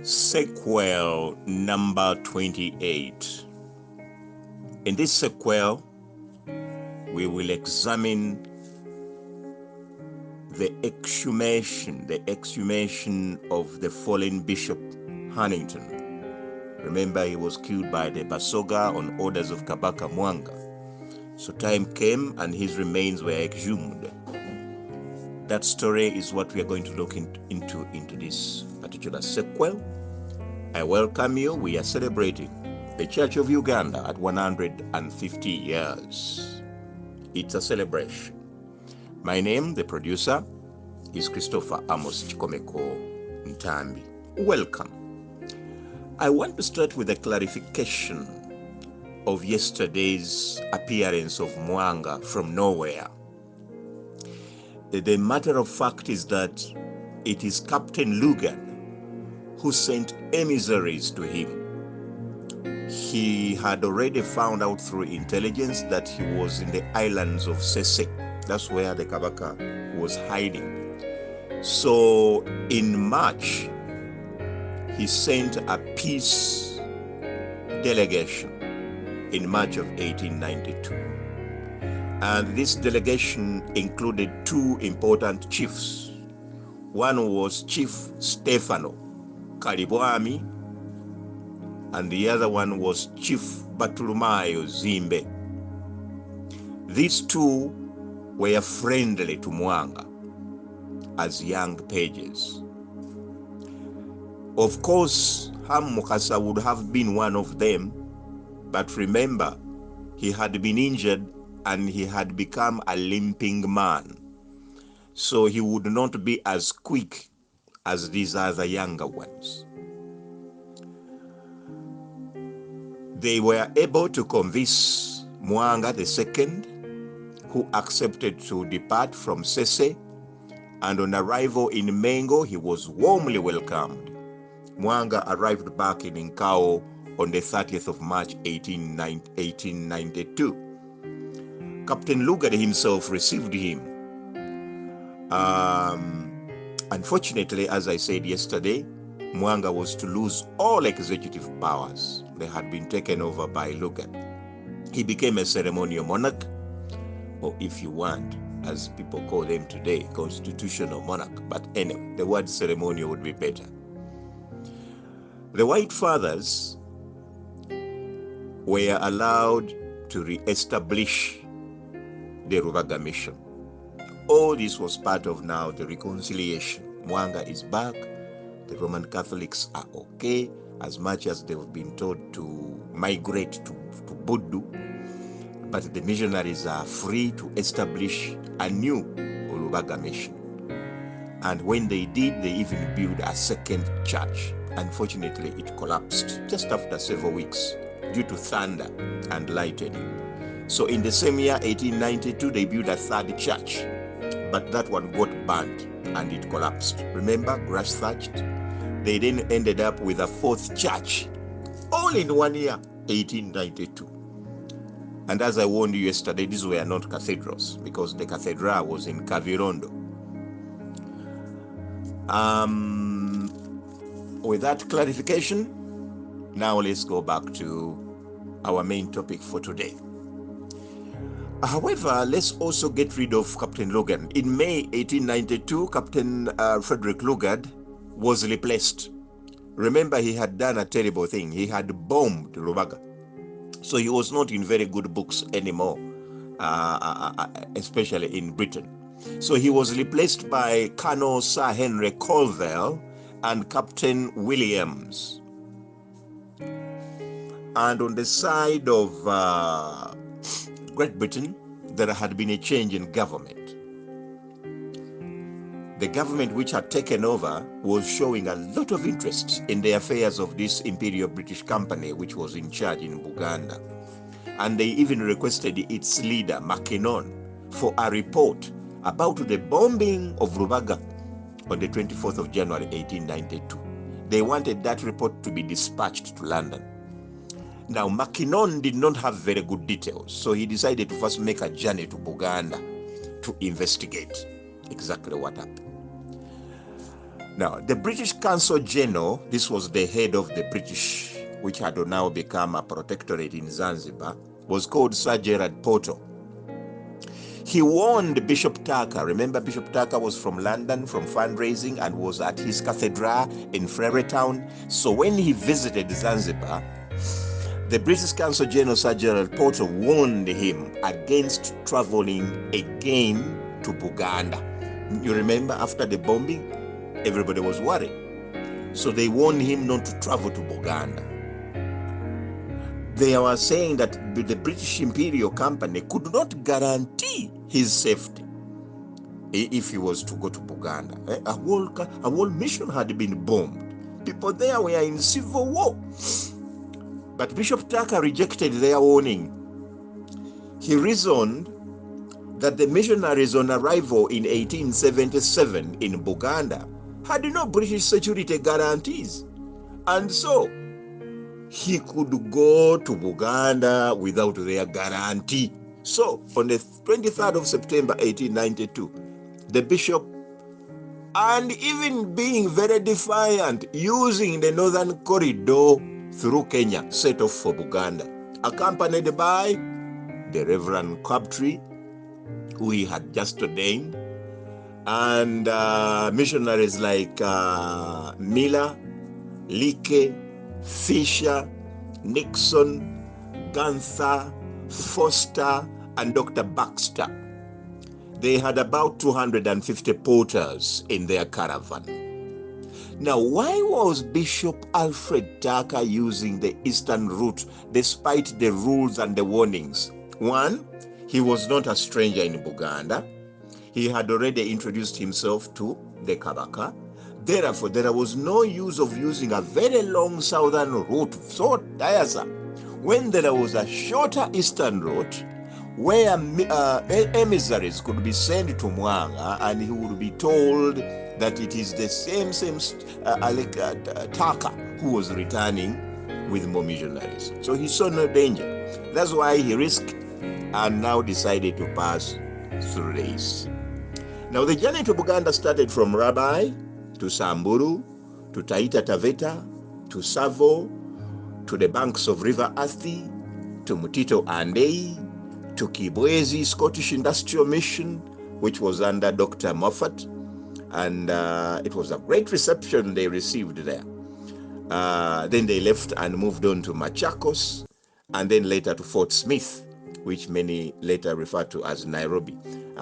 Sequel number 28. In this sequel, we will examine the exhumation of the fallen Bishop Hannington. Remember, he was killed by the Basoga on orders of Kabaka Mwanga. So time came and his remains were exhumed. That story is what we are going to look into this particular sequel. I welcome you. We are celebrating the Church of Uganda at 150 years. It's a celebration. My name, the producer, is Christopher Amos Chikomeko Ntambi. Welcome. I want to start with a clarification of yesterday's appearance of Mwanga from nowhere. The matter of fact is that it is Captain Lugan who sent emissaries to him. He had already found out through intelligence that he was in the islands of Sese. That's where the Kabaka was hiding. So in March, he sent a peace delegation in March of 1892. And this delegation included two important chiefs. One was Chief Stefano Kalibwami, and the other one was Chief Batulumayo Zimbe. These two were friendly to Mwanga as young pages. Of course, Ham Mukasa would have been one of them, but remember, he had been injured and he had become a limping man. So he would not be as quick as these other younger ones. They were able to convince Mwanga II, who accepted to depart from Sese, and on arrival in Mengo, he was warmly welcomed. Mwanga arrived back in Nkao on the 30th of March, 1892. Captain Lugard himself received him. Unfortunately, as I said yesterday, Mwanga was to lose all executive powers. They had been taken over by Lugard. He became a ceremonial monarch, or if you want, as people call them today, constitutional monarch. But anyway, the word ceremonial would be better. The White Fathers were allowed to re-establish the Rubaga mission. All this was part of now the reconciliation. Mwanga is back. The Roman Catholics are okay, as much as they've been told to migrate to Budu. But the missionaries are free to establish a new Rubaga mission. And when they did, they even built a second church. Unfortunately, it collapsed just after several weeks due to thunder and lightning. So in the same year, 1892, they built a third church, but that one got burnt and it collapsed. Remember, grass thatched? They then ended up with a fourth church, all in 1 year, 1892. And as I warned you yesterday, these were not cathedrals, because the cathedral was in Kavirondo. With that clarification, now let's go back to our main topic for today. However, let's also get rid of Captain Lugard. In May 1892, Captain Frederick Lugard was replaced. Remember, he had done a terrible thing. He had bombed Rubaga. So he was not in very good books anymore, especially in Britain. So he was replaced by Colonel Sir Henry Colville and Captain Williams. And on the side of Great Britain, there had been a change in government. The government which had taken over was showing a lot of interest in the affairs of this Imperial British Company, which was in charge in Uganda. And they even requested its leader, Mackinnon, for a report about the bombing of Rubaga on the 24th of January, 1892. They wanted that report to be dispatched to London. Now, Mackinnon did not have very good details, so he decided to first make a journey to Uganda to investigate exactly what happened. Now, the British Consul General, this was the head of the British, which had now become a protectorate in Zanzibar, was called Sir Gerard Portal. He warned Bishop Tucker. Remember, Bishop Tucker was from London, from fundraising, and was at his cathedral in Freetown. So when he visited Zanzibar, the British Consul General Sir Gerard Portal warned him against traveling again to Buganda. You remember, after the bombing, everybody was worried. So they warned him not to travel to Buganda. They were saying that the British Imperial Company could not guarantee his safety if he was to go to Buganda. A whole mission had been bombed. People there were in civil war. But Bishop Tucker rejected their warning. He reasoned that the missionaries on arrival in 1877 in Buganda had no British security guarantees. And so he could go to Buganda without their guarantee. So on the 23rd of September 1892, the bishop, and even being very defiant, using the northern corridor through Kenya, set off for Buganda, accompanied by the Reverend Crabtree, who he had just ordained, and missionaries like Miller, Leakey, Fisher, Nixon, Gunther, Foster, and Dr. Baxter. They had about 250 porters in their caravan. Now, why was Bishop Alfred Tucker using the eastern route despite the rules and the warnings? One, he was not a stranger in Buganda. He had already introduced himself to the Kabaka. Therefore, there was no use of using a very long southern route, so tiresome, when there was a shorter eastern route where emissaries could be sent to Mwanga, and he would be told that it is the same Tucker who was returning with more missionaries. So he saw no danger. That's why he risked and now decided to pass through the east. Now the journey to Buganda started from Rabai to Samburu, to Taita Taveta, to Savo, to the banks of River Athi, to Mutito Andei, to Kibwezi Scottish Industrial Mission, which was under Dr. Moffat, and it was a great reception they received there. Then they left and moved on to Machakos, and then later to Fort Smith, which many later referred to as Nairobi.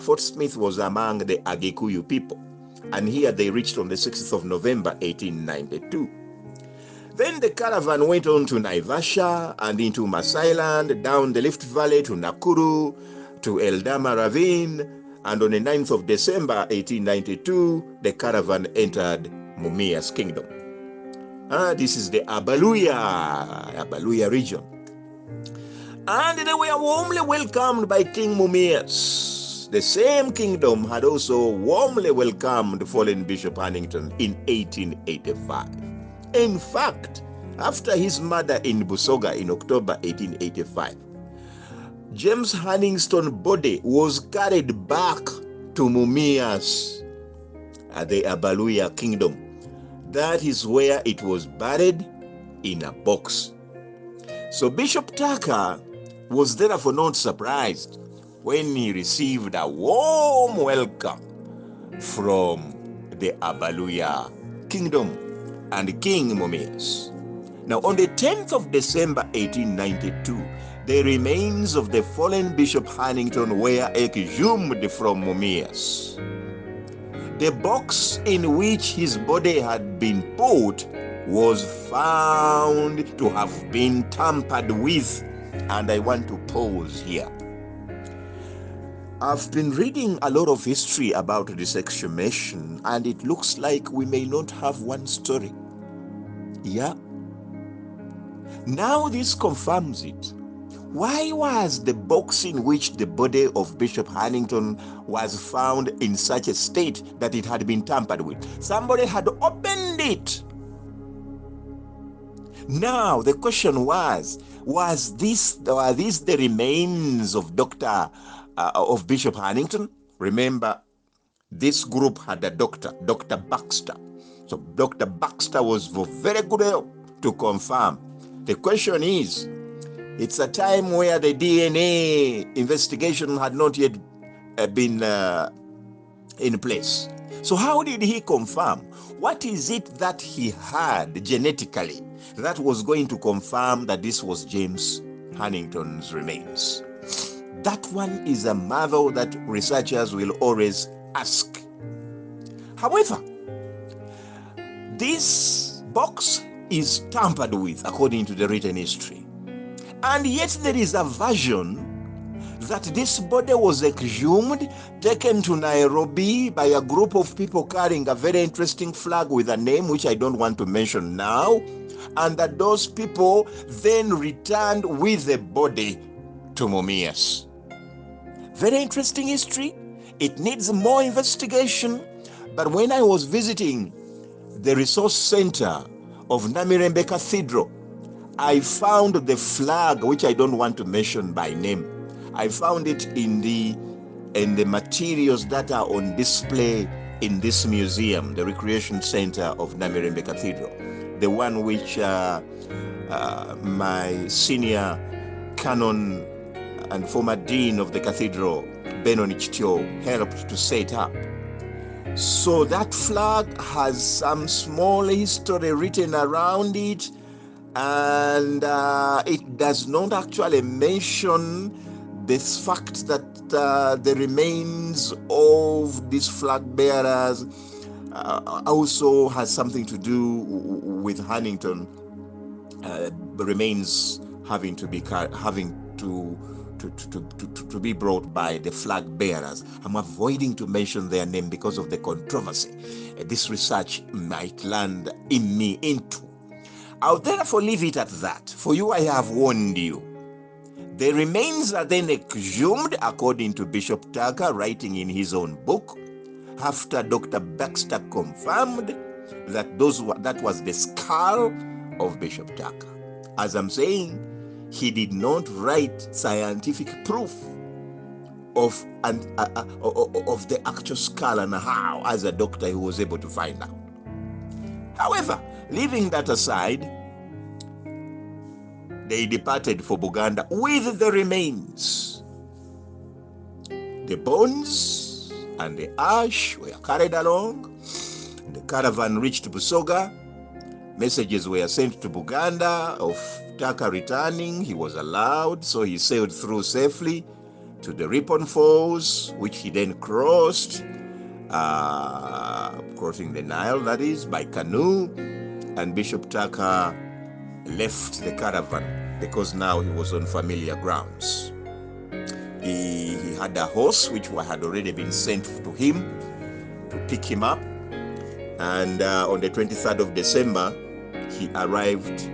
Fort Smith was among the Agikuyu people, and here they reached on the 6th of November 1892. Then the caravan went on to Naivasha and into Masailand, down the Rift Valley to Nakuru, to Eldama Ravine, and on the 9th of December 1892, the caravan entered Mumias Kingdom. This is the Abaluya region. And they were warmly welcomed by King Mumias. The same kingdom had also warmly welcomed fallen Bishop Hannington in 1885. In fact, after his murder in Busoga in October 1885, James Hannington's body was carried back to Mumias at the Abaluya Kingdom. That is where it was buried, in a box. So Bishop Tucker was therefore not surprised when he received a warm welcome from the Abaluya Kingdom and King Mumias. Now, on the 10th of December 1892, the remains of the fallen Bishop Hannington were exhumed from Mumias. The box in which his body had been put was found to have been tampered with, and I want to pause here. I've been reading a lot of history about this exhumation, and it looks like we may not have one story. Yeah. Now this confirms it. Why was the box in which the body of Bishop Hannington was found in such a state that it had been tampered with? Somebody had opened it. Now the question was these the remains of of Bishop Hannington? Remember, this group had a doctor, Dr. Baxter, So Dr. Baxter was for very good help to confirm. The question is, it's a time where the DNA investigation had not yet been in place. So how did he confirm? What is it that he had genetically that was going to confirm that this was James Hannington's remains? That one is a marvel that researchers will always ask. However, this box is tampered with according to the written history. And yet there is a version that this body was exhumed, taken to Nairobi by a group of people carrying a very interesting flag with a name which I don't want to mention now, and that those people then returned with the body to Mumias. Very interesting history. It needs more investigation. But when I was visiting the resource center of Namirembe Cathedral, I found the flag, which I don't want to mention by name. I found it in the materials that are on display in this museum, the Recreation Center of Namirembe Cathedral, the one which my senior canon and former dean of the cathedral, Benon Ichitio, helped to set up. So that flag has some small history written around it, and it does not actually mention this fact that the remains of these flag bearers also has something to do with Hannington remains having to be brought by the flag bearers. I'm avoiding to mention their name because of the controversy this research might land in me into. I'll therefore leave it at that. For you, I have warned you. The remains are then exhumed according to Bishop Tucker, writing in his own book, after Dr. Baxter confirmed that that was the skull of Bishop Tucker. As I'm saying, he did not write scientific proof of the actual skull and how, as a doctor, he was able to find out. However, leaving that aside, they departed for Uganda with the remains. The bones and the ash were carried along. The caravan reached Busoga. Messages were sent to Uganda of Tucker returning. He was allowed, so he sailed through safely to the Ripon Falls, which he then crossed, crossing the Nile, that is, by canoe. And Bishop Tucker left the caravan because now he was on familiar grounds. He had a horse which had already been sent to him to pick him up, and on the 23rd of December he arrived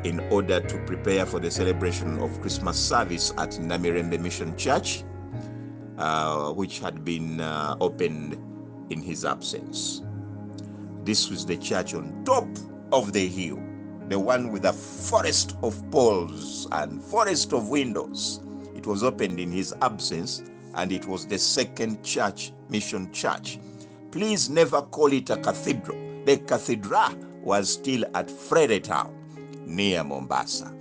in order to prepare for the celebration of Christmas service at Namirembe Mission Church, which had been opened in his absence. This was the church on top of the hill, the one with a forest of poles and forest of windows. It was opened in his absence, and it was the second church, mission church. Please never call it a cathedral. The cathedral was still at Fredericton, near Mombasa.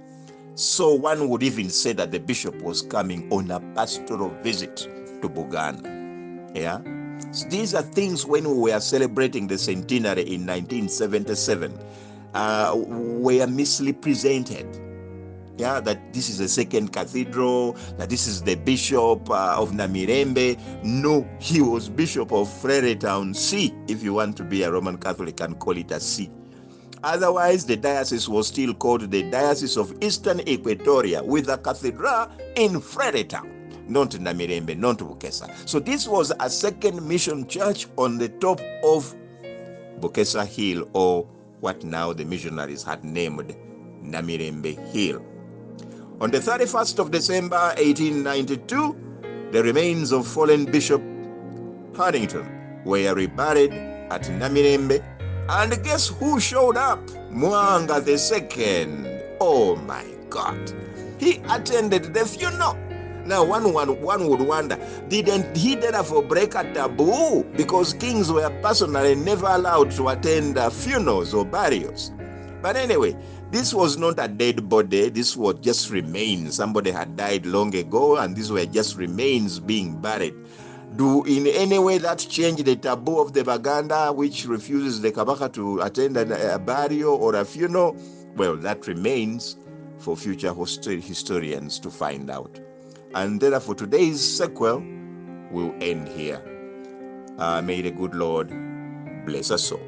So one would even say that the bishop was coming on a pastoral visit to Uganda. Yeah? So these are things when we were celebrating the centenary in 1977. Were misrepresented. Yeah, that this is the second cathedral, that this is the bishop of Namirembe. No, he was bishop of Fredericton C, if you want to be a Roman Catholic and call it a C. Otherwise, the diocese was still called the Diocese of Eastern Equatoria, with a cathedral in Fredericton, not Namirembe, not Bukesa. So this was a second mission church on the top of Bukesa Hill, or what now the missionaries had named Namirembe Hill. On the 31st of December 1892, the remains of fallen Bishop Hannington were reburied at Namirembe, and guess who showed up? Mwanga II. Oh my God. He attended the funeral. Now, one would wonder, didn't he therefore break a taboo? Because kings were personally never allowed to attend funerals or burials. But anyway, this was not a dead body. This was just remains. Somebody had died long ago, and these were just remains being buried. Do in any way that change the taboo of the Baganda, which refuses the Kabaka to attend a burial or a funeral? Well, that remains for future historians to find out. And therefore, today's sequel will end here. May the good Lord bless us all.